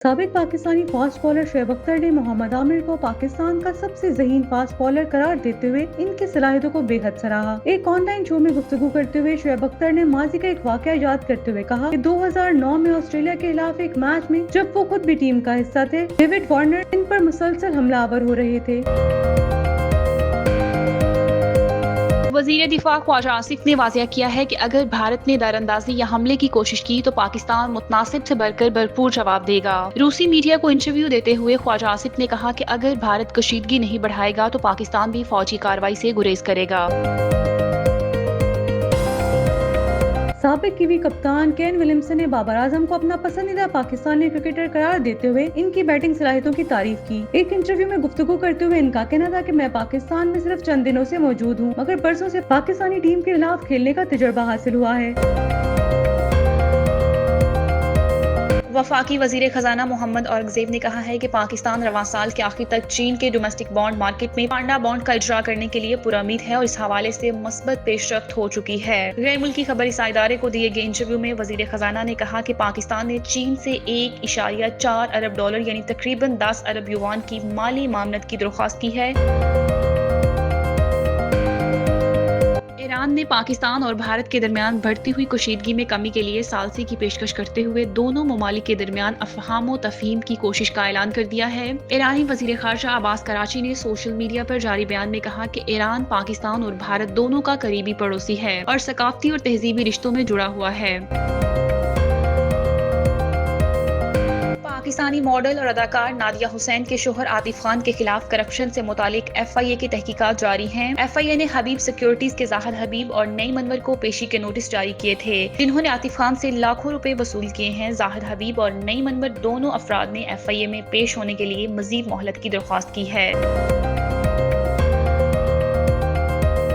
साबिक Pakistani fast bowler Shoaib Akhtar ने मोहम्मद आमिर को पाकिस्तान का सबसे ज़हीन फास्ट बॉलर करार देते हुए इनकी सलाहियतों को बेहद सराहा। एक ऑनलाइन शो में गुफ्तगू करते हुए शोएब अख्तर ने माजी का एक वाकया याद करते हुए कहा कि 2009 में ऑस्ट्रेलिया के खिलाफ एक मैच में जब वो खुद भी टीम का हिस्सा थे, डेविड वार्नर इन पर मुसलसल हमलावर हो रहे थे। वज़ीर दिफा ख्वाजा आसिफ ने वाज़ेह किया है कि अगर भारत ने दरअंदाजी या हमले की कोशिश की तो पाकिस्तान मुतनासिब से बढ़कर भरपूर जवाब देगा। रूसी मीडिया को इंटरव्यू देते हुए ख्वाजा आसिफ ने कहा कि अगर भारत कशीदगी नहीं बढ़ाएगा तो पाकिस्तान भी फौजी कार्रवाई से गुरेज करेगा। साबिक कीवी कप्तान केन विलियमसन ने बाबर आजम को अपना पसंदीदा पाकिस्तानी क्रिकेटर करार देते हुए इनकी बैटिंग सलाहियतों की तारीफ की। एक इंटरव्यू में गुफ्तगू करते हुए इनका कहना था कि मैं पाकिस्तान में सिर्फ चंद दिनों से मौजूद हूं, मगर बरसों से पाकिस्तानी टीम के खिलाफ खेलने का तजुर्बा हासिल हुआ है। वफाकी वजीर खजाना मोहम्मद औरंगजेब ने कहा है कि पाकिस्तान रवां साल के आखिर तक चीन के डोमेस्टिक बॉन्ड मार्केट में पांडा बॉन्ड का इजरा करने के लिए पुरुमीद है और इस हवाले से मुस्बत पेशरफ्त हो चुकी है। गैर मुल्की खबरी इदारे को दिए गए इंटरव्यू में वजीर खजाना ने कहा कि पाकिस्तान ने चीन से $1.4 अरब यानी तकरीबन 10 अरब युवान की माली मामनत की दरख्वास्त की है। ईरान ने पाकिस्तान और भारत के दरमियान बढ़ती हुई कशीदगी में कमी के लिए सालसी की पेशकश करते हुए दोनों ममालिक के दरमियान अफहाम व तफहीम की कोशिश का ऐलान कर दिया है। ईरानी वजीर खारजा अब्बास कराची ने सोशल मीडिया पर जारी बयान में कहा कि ईरान पाकिस्तान और भारत दोनों का करीबी पड़ोसी है और सकाफती और तहजीबी रिश्तों में जुड़ा हुआ है। पाकिस्तानी मॉडल और अदाकार नादिया हुसैन के शोहर आतिफ खान के खिलाफ करप्शन से मुतालिक FIA की तहकीकात जारी हैं। FIA ने हबीब सिक्योरिटीज के जाहिद हबीब और नईम अनवर को पेशी के नोटिस जारी किए थे, जिन्होंने आतिफ खान से लाखों रुपए वसूल किए हैं। जाहिद हबीब और नईम अनवर दोनों अफराद ने FIA में पेश होने के लिए मजीद मोहलत की दरख्वास्त की है।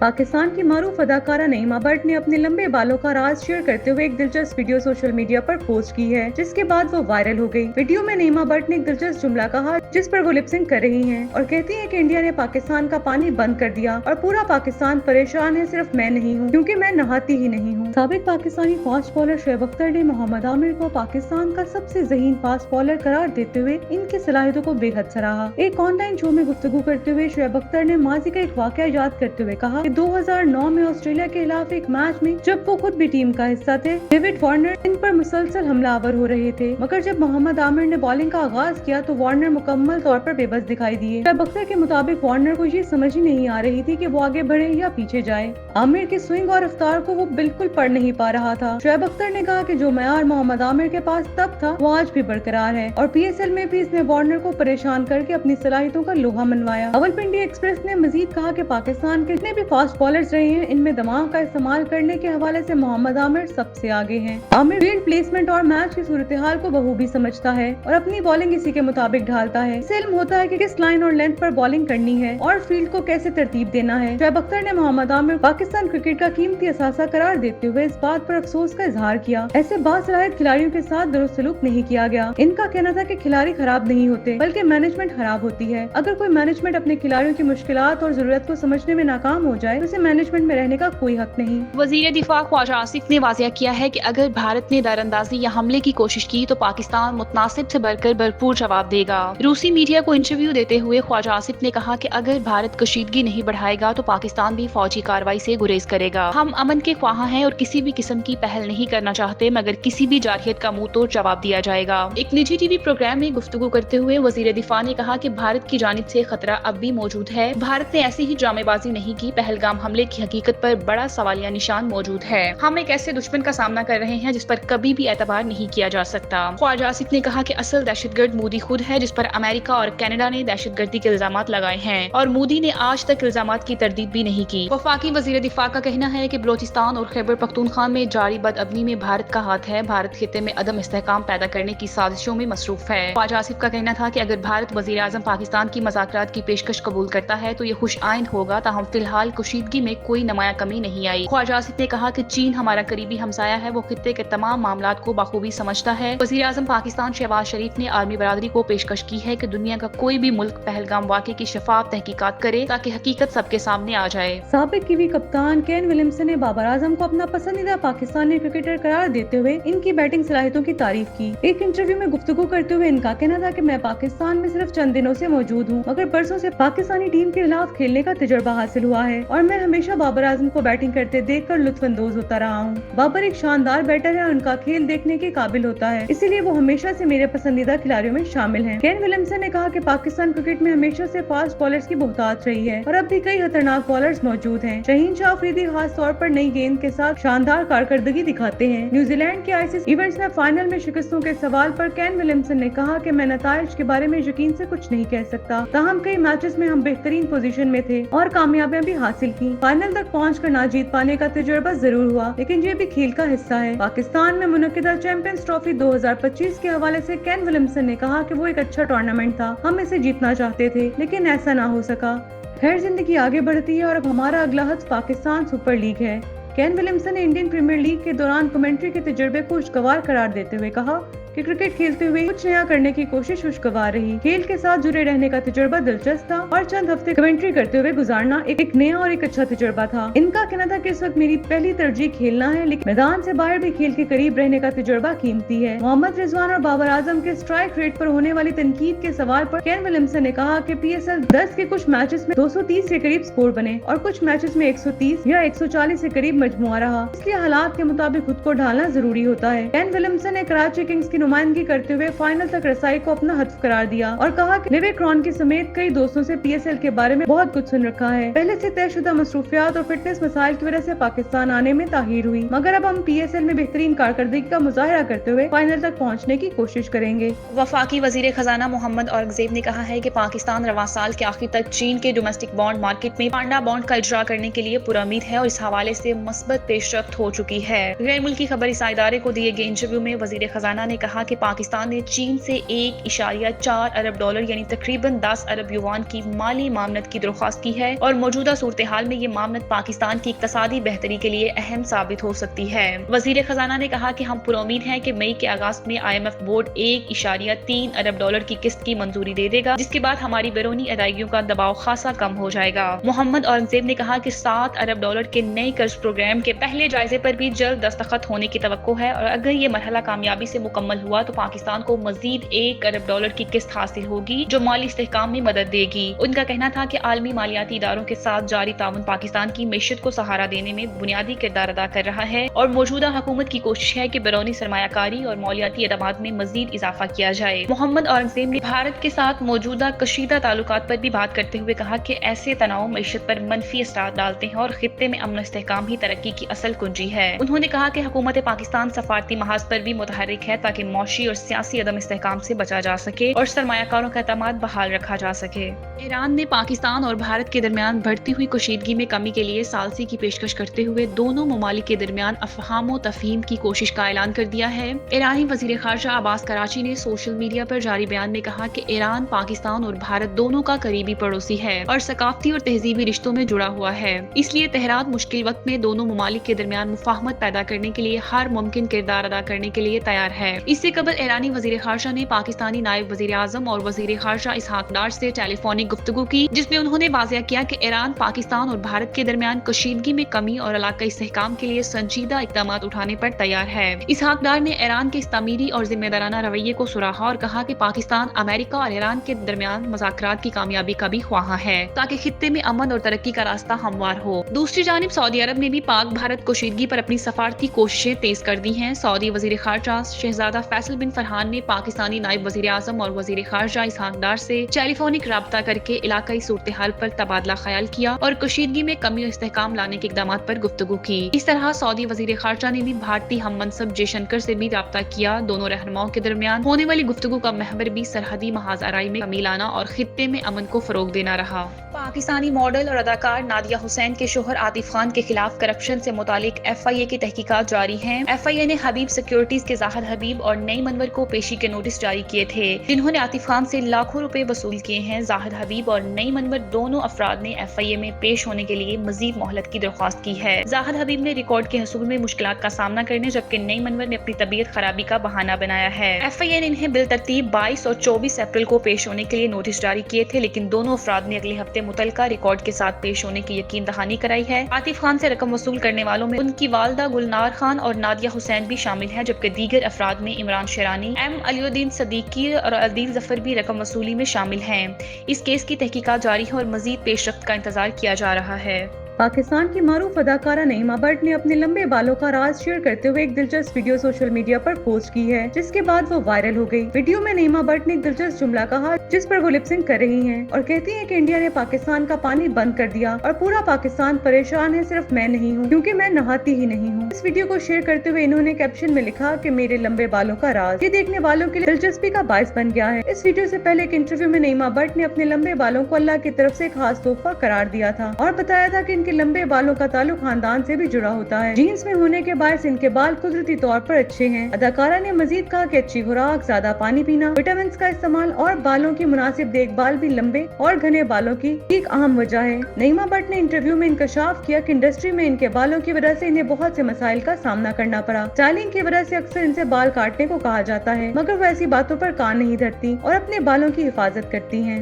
पाकिस्तान की मारूफ अदाकारा नईमा बट ने अपने लंबे बालों का राज शेयर करते हुए एक दिलचस्प वीडियो सोशल मीडिया पर पोस्ट की है, जिसके बाद वो वायरल हो गई। वीडियो में नईमा बट ने एक दिलचस्प जुमला कहा जिस पर वो लिपसिंग कर रही हैं और कहती हैं कि इंडिया ने पाकिस्तान का पानी बंद कर दिया और पूरा पाकिस्तान परेशान है, सिर्फ मैं नहीं हूँ क्योंकि मैं नहाती ही नहीं हूँ। साबिक पाकिस्तानी फास्ट बॉलर शोएब अख्तर ने मोहम्मद आमिर को पाकिस्तान का सबसे ज़हीन फास्ट बॉलर करार देते हुए इनकी सलाहियतों को बेहद सराहा। एक ऑनलाइन शो में गुफ्तगू करते हुए शोएब अख्तर ने माजी का एक वाकया याद करते हुए कहा 2009 में ऑस्ट्रेलिया के खिलाफ एक मैच में जब वो खुद भी टीम का हिस्सा थे, डेविड वार्नर इन पर मुसलसल हमलावर हो रहे थे, मगर जब मोहम्मद आमिर ने बॉलिंग का आगाज किया तो वार्नर मुकम्मल तौर पर बेबस दिखाई दिए। शोएब अख्तर के मुताबिक वार्नर को ये समझ ही नहीं आ रही थी कि वो आगे बढ़े या पीछे जाए। आमिर की स्विंग और रफ्तार को वो बिल्कुल पढ़ नहीं पा रहा था। शोएब अख्तर ने कहा कि जो मयार मोहम्मद आमिर के पास तब था वो आज भी बरकरार है और PSL में भी इसने वार्नर को परेशान करके अपनी सलाहियतों का लोहा मनवाया। रावलपिंडी एक्सप्रेस ने मजीद कहा कि पाकिस्तान के जितने भी फास्ट बॉलर्स रहे हैं, इनमें दिमाग का इस्तेमाल करने के हवाले से मोहम्मद आमिर सबसे आगे हैं। आमिर फील्ड प्लेसमेंट और मैच की सूरत हाल को बखूबी समझता है और अपनी बॉलिंग इसी के मुताबिक ढालता है। इसे इल्म होता है कि किस लाइन और लेंथ पर बॉलिंग करनी है और फील्ड को कैसे तरतीब देना है। शोएब अख्तर ने मोहम्मद आमिर पाकिस्तान क्रिकेट का कीमती असासा करार देते हुए इस बात पर अफसोस का इजहार किया। ऐसे बासलाहियत खिलाड़ियों के साथ दुरुस्त सलूक नहीं किया गया। इनका कहना था कि खिलाड़ी खराब नहीं होते बल्कि मैनेजमेंट खराब होती है। अगर कोई मैनेजमेंट अपने खिलाड़ियों की मुश्किलात और जरूरत को समझने में नाकाम हो जाए तो उसे मैनेजमेंट में रहने का कोई हक नहीं। वज़ीर दिफा ख्वाजा आसिफ ने वाज़ेह किया है कि अगर भारत ने दरअंदाजी या हमले की कोशिश की तो पाकिस्तान मुतनासिब से बढ़कर भरपूर जवाब देगा। रूसी मीडिया को इंटरव्यू देते हुए ख्वाजा आसिफ ने कहा कि अगर भारत कशीदगी नहीं बढ़ाएगा तो पाकिस्तान भी फौजी कार्रवाई से गुरेज करेगा। हम अमन के ख्वाह हैं और किसी भी किस्म की पहल नहीं करना चाहते, मगर किसी भी जारहियत का मुंह तोड़ जवाब दिया जाएगा। एक निजी TV प्रोग्राम में गुफ्तगू करते हुए वज़ीर दिफा ने कहा कि भारत की जानिब से खतरा अब भी मौजूद है। भारत ने ऐसी ही ड्रामेबाजी नहीं की। पहलगाम हमले की हकीकत पर बड़ा सवालिया निशान मौजूद है। हम एक ऐसे दुश्मन का सामना कर रहे हैं जिस पर कभी भी एतबार नहीं किया जा सकता। ख्वाजा आसिफ ने कहा कि असल दहशतगर्द मोदी खुद है, जिस पर अमेरिका और कनाडा ने दहशतगर्दी के इल्जामात लगाए हैं और मोदी ने आज तक इल्जामात की तरदीद भी नहीं की। वफाकी वजीर दिफा का कहना है कि बलोचिस्तान और खैबर पख्तूनख्वा में जारी बदअमनी में भारत का हाथ है। भारत खित्ते में अदम इस्तेहकाम पैदा करने की साजिशों में मसरूफ है। ख्वाजा आसिफ का कहना था कि अगर भारत वजीर आजम पाकिस्तान की मज़ाकरात की पेशकश कबूल करता है तो ये खुश आइंद होगा, ताहम फिलहाल کشیدگی میں کوئی نمایاں کمی نہیں آئی۔ خواجہ آصف نے کہا کہ چین ہمارا قریبی ہمسایہ ہے، وہ خطے کے تمام معاملات کو بخوبی سمجھتا ہے۔ وزیر اعظم پاکستان شہباز شریف نے عالمی برادری کو پیشکش کی ہے کہ دنیا کا کوئی بھی ملک پہلگام واقعے کی شفاف تحقیقات کرے تاکہ حقیقت سب کے سامنے آ جائے۔ سابق کیوی کپتان کین ولیمسن نے بابر اعظم کو اپنا پسندیدہ پاکستانی کرکٹر قرار دیتے ہوئے ان کی بیٹنگ صلاحیتوں کی تعریف کی۔ ایک انٹرویو میں گفتگو کرتے ہوئے ان کا کہنا تھا کہ میں پاکستان میں صرف چند دنوں سے موجود ہوں، مگر برسوں سے پاکستانی ٹیم کے خلاف کھیلنے کا تجربہ حاصل ہوا ہے اور میں ہمیشہ بابر اعظم کو بیٹنگ کرتے دیکھ کر لطف اندوز ہوتا رہا ہوں۔ بابر ایک شاندار بیٹر ہے اور ان کا کھیل دیکھنے کے قابل ہوتا ہے، اسی لیے وہ ہمیشہ سے میرے پسندیدہ کھلاڑیوں میں شامل ہیں۔ کین ولیمسن نے کہا کہ پاکستان کرکٹ میں ہمیشہ سے فاسٹ بالرز کی بہتات رہی ہے اور اب بھی کئی خطرناک بالرز موجود ہیں۔ شہین شاہ افریدی خاص طور پر نئی گیند کے ساتھ شاندار کارکردگی دکھاتے ہیں۔ نیوزی لینڈ کے آئی سی سی ایونٹس میں فائنل میں شکستوں کے سوال پر کین ولیمسن نے کہا کہ میں نتائج کے بارے میں یقین سے کچھ نہیں کہہ سکتا، تاہم کئی میچز میں ہم بہترین پوزیشن میں تھے اور کامیابیاں بھی حاصل کی۔ فائنل تک پہنچ کر نہ جیت پانے کا تجربہ ضرور ہوا، لیکن یہ بھی کھیل کا حصہ ہے۔ پاکستان میں منعقدہ چیمپئنز ٹرافی 2025 کے حوالے سے کین ولیمسن نے کہا کہ وہ ایک اچھا ٹورنامنٹ تھا، ہم اسے جیتنا چاہتے تھے لیکن ایسا نہ ہو سکا۔ خیر، زندگی آگے بڑھتی ہے اور اب ہمارا اگلا ہدف پاکستان سپر لیگ ہے۔ کین ولیمسن نے انڈین پریمیئر لیگ کے دوران کمنٹری کے تجربے کو خوشگوار قرار دیتے ہوئے کہا کہ کرکٹ کھیلتے ہوئے کچھ نیا کرنے کی کوشش خوشگوار رہی۔ کھیل کے ساتھ جڑے رہنے کا تجربہ دلچسپ تھا اور چند ہفتے کمنٹری کرتے ہوئے گزارنا ایک نیا اور ایک اچھا تجربہ تھا۔ ان کا کہنا تھا کہ اس وقت میری پہلی ترجیح کھیلنا ہے، لیکن میدان سے باہر بھی کھیل کے قریب رہنے کا تجربہ قیمتی ہے۔ محمد رضوان اور بابر اعظم کے اسٹرائک ریٹ پر ہونے والی تنقید کے سوال پر کین ولیمسن نے کہا کہ پی ایس ایل 10 کے کچھ میچز میں 230 کے قریب سکور بنے اور کچھ میچز میں 130 یا 140 کے قریب مجموعہ رہا، اس لیے حالات کے مطابق خود کو ڈھالنا ضروری ہوتا ہے۔ کین ولیمسن نے کراچی کنگز کی نمائندگی کرتے ہوئے فائنل تک رسائی کو اپنا ہدف قرار دیا اور کہا کہ لیوی کرون کے سمیت کئی دوستوں سے پی ایس ایل کے بارے میں بہت کچھ سن رکھا ہے۔ پہلے سے طے شدہ مصروفیات اور فٹنس مسائل کی وجہ سے پاکستان آنے میں تاخیر ہوئی، مگر اب ہم پی ایس ایل میں بہترین کارکردگی کا مظاہرہ کرتے ہوئے فائنل تک پہنچنے کی کوشش کریں گے۔ وفاقی وزیر خزانہ محمد اورنگزیب نے کہا ہے کہ پاکستان رواں سال کے آخر تک چین کے ڈومیسٹک بانڈ مارکیٹ میں پانڈا بانڈ کا اجرا کرنے کے لیے پر امید ہے اور اس حوالے سے مثبت پیش رفت ہو چکی ہے۔ غیر ملکی خبر رساں ادارے کو دیے گئے انٹرویو میں وزیر خزانہ نے کہا کہ پاکستان نے چین سے 1.4 ارب ڈالر یعنی تقریباً 10 ارب یوان کی مالی معاونت کی درخواست کی ہے اور موجودہ صورتحال میں یہ معاونت پاکستان کی اقتصادی بہتری کے لیے اہم ثابت ہو سکتی ہے۔ وزیر خزانہ نے کہا کہ ہم پر امید ہیں کہ مئی کے آغاز میں آئی ایم ایف بورڈ 1.3 ارب ڈالر کی قسط کی منظوری دے دے گا، جس کے بعد ہماری بیرونی ادائیگیوں کا دباؤ خاصا کم ہو جائے گا۔ محمد اورنگزیب نے کہا کہ 7 ارب ڈالر کے نئے قرض پروگرام کے پہلے جائزے پر بھی جلد دستخط ہونے کی توقع ہے اور اگر یہ مرحلہ کامیابی سے مکمل ہوا تو پاکستان کو مزید 1 ارب ڈالر کی قسط حاصل ہوگی جو مالی استحکام میں مدد دے گی۔ ان کا کہنا تھا کہ عالمی مالیاتی اداروں کے ساتھ جاری تعاون پاکستان کی معیشت کو سہارا دینے میں بنیادی کردار ادا کر رہا ہے اور موجودہ حکومت کی کوشش ہے کہ بیرونی سرمایہ کاری اور مالیاتی اعتماد میں مزید اضافہ کیا جائے۔ محمد اورنگزیب نے بھارت کے ساتھ موجودہ کشیدہ تعلقات پر بھی بات کرتے ہوئے کہا کہ ایسے تناؤ معیشت پر منفی اثرات ڈالتے ہیں اور خطے میں امن و استحکام ہی ترقی کی اصل کنجی ہے۔ انہوں نے کہا کہ حکومت پاکستان سفارتی محاذ پر بھی متحرک ہے تاکہ معاشی اور سیاسی عدم استحکام سے بچا جا سکے اور سرمایہ کاروں کا اعتماد بحال رکھا جا سکے۔ ایران نے پاکستان اور بھارت کے درمیان بڑھتی ہوئی کشیدگی میں کمی کے لیے ثالثی کی پیشکش کرتے ہوئے دونوں ممالک کے درمیان افہام و تفہیم کی کوشش کا اعلان کر دیا ہے۔ ایرانی وزیر خارجہ عباس کراچی نے سوشل میڈیا پر جاری بیان میں کہا کہ ایران پاکستان اور بھارت دونوں کا قریبی پڑوسی ہے اور ثقافتی اور تہذیبی رشتوں میں جڑا ہوا ہے، اس لیے تہران مشکل وقت میں دونوں ممالک کے درمیان مفاہمت پیدا کرنے کے لیے ہر ممکن کردار ادا کرنے کے لیے تیار ہے۔ اس سے قبل ایرانی وزیر خارجہ نے پاکستانی نائب وزیر اعظم اور وزیر خارجہ اسحاق ڈار سے ٹیلی فونک گفتگو کی، جس میں انہوں نے واضح کیا کہ ایران پاکستان اور بھارت کے درمیان کشیدگی میں کمی اور علاقائی استحکام کے لیے سنجیدہ اقدامات اٹھانے پر تیار ہے۔ اسحاق ڈار نے ایران کے اس تعمیری اور ذمہ دارانہ رویے کو سراہا اور کہا کہ پاکستان امریکہ اور ایران کے درمیان مذاکرات کی کامیابی کا بھی خواہاں ہے تاکہ خطے میں امن اور ترقی کا راستہ ہموار ہو۔ دوسری جانب سعودی عرب نے بھی پاک بھارت کشیدگی پر اپنی سفارتی کوششیں تیز کر دی ہیں۔ سعودی وزیر خارجہ شہزادہ فیصل بن فرحان نے پاکستانی نائب وزیر اعظم اور وزیر خارجہ اسحاق ڈار سے ٹیلی فونک رابطہ کر کے علاقائی صورتحال پر تبادلہ خیال کیا اور کشیدگی میں کمی اور استحکام لانے کے اقدامات پر گفتگو کی۔ اس طرح سعودی وزیر خارجہ نے بھی بھارتی ہم منصب جے شنکر سے بھی رابطہ کیا۔ دونوں رہنماؤں کے درمیان ہونے والی گفتگو کا محور بھی سرحدی محاذ آرائی میں کمی لانا اور خطے میں امن کو فروغ دینا رہا۔ پاکستانی ماڈل اور اداکار نادیہ حسین کے شوہر عاطف خان کے خلاف کرپشن سے متعلق ایف آئی اے کی تحقیقات جاری ہیں۔ ایف آئی اے نے حبیب سیکیورٹیز کے زاہد حبیب اور नईम अनवर को पेशी के नोटिस जारी किए थे, जिन्होंने आतिफ खान से लाखों रुपए वसूल किए हैं। जाहिद हबीब और नईम अनवर दोनों अफराद ने FIA में पेश होने के लिए मजीद मोहलत की दरख्वास्त की है। जाहिद हबीब ने रिकॉर्ड के हसूल में मुश्किलात का सामना करने, जबकि नईम अनवर ने अपनी तबीयत खराबी का बहाना बनाया है। FIA ने इन्हें बिलतरतीब 22 और 24 अप्रैल को पेश होने के लिए नोटिस जारी किए थे, लेकिन दोनों अफराद ने अगले हफ्ते मुतलका रिकॉर्ड के साथ पेश होने की यकीन दहानी कराई है। आतिफ खान से रकम वसूल करने वालों में उनकी वालदा गुलनार खान और नादिया हुसैन भी शामिल हैं, जबकि दीगर अफराद में इमरान शेरानी, M अलीउद्दीन सदीकी और अदील जफर भी रकम वसूली में शामिल हैं। इस केस की तहकीकात जारी है और मजीद पेशरफ्त का इंतजार किया जा रहा है। पाकिस्तान की मारूफ अदाकारा नईमा भट्ट ने अपने लंबे बालों का राज शेयर करते हुए एक दिलचस्प वीडियो सोशल मीडिया पर पोस्ट की है, जिसके बाद वो वायरल हो गई। वीडियो में नईमा भट्ट ने एक दिलचस्प जुमला कहा, जिस पर वो लिपसिंग कर रही हैं और कहती हैं कि इंडिया ने पाकिस्तान का पानी बंद कर दिया और पूरा पाकिस्तान परेशान है, सिर्फ मैं नहीं हूँ, क्योंकि मैं नहाती ही नहीं हूँ। इस वीडियो को शेयर करते हुए इन्होंने कैप्शन में लिखा कि मेरे लंबे बालों का राज। ये देखने वालों के लिए दिलचस्पी का बायस बन गया है। इस वीडियो से पहले एक इंटरव्यू में नईमा भट्ट ने अपने लंबे बालों को अल्लाह की तरफ से खास तोहफा करार दिया था और बताया था कि इनके लंबे बालों का ताल्लुक खानदान से भी जुड़ा होता है। जीन्स में होने के बायस इनके बाल कुदरती तौर पर अच्छे हैं। अदाकारा ने मजीद कहा कि अच्छी खुराक, ज्यादा पानी पीना, विटामिन का इस्तेमाल और बालों की मुनासिब देखभाल भी लंबे और घने बालों की एक अहम वजह है। नईमा भट्ट ने इंटरव्यू में इंकशाफ किया कि इंडस्ट्री में इनके बालों की वजह से इन्हें बहुत से मसाइल का सामना करना पड़ा। स्टाइलिंग की वजह से अक्सर इनसे बाल काटने को कहा जाता है, मगर वो ऐसी बातों पर कान नहीं धरती और अपने बालों की हिफाजत करती हैं।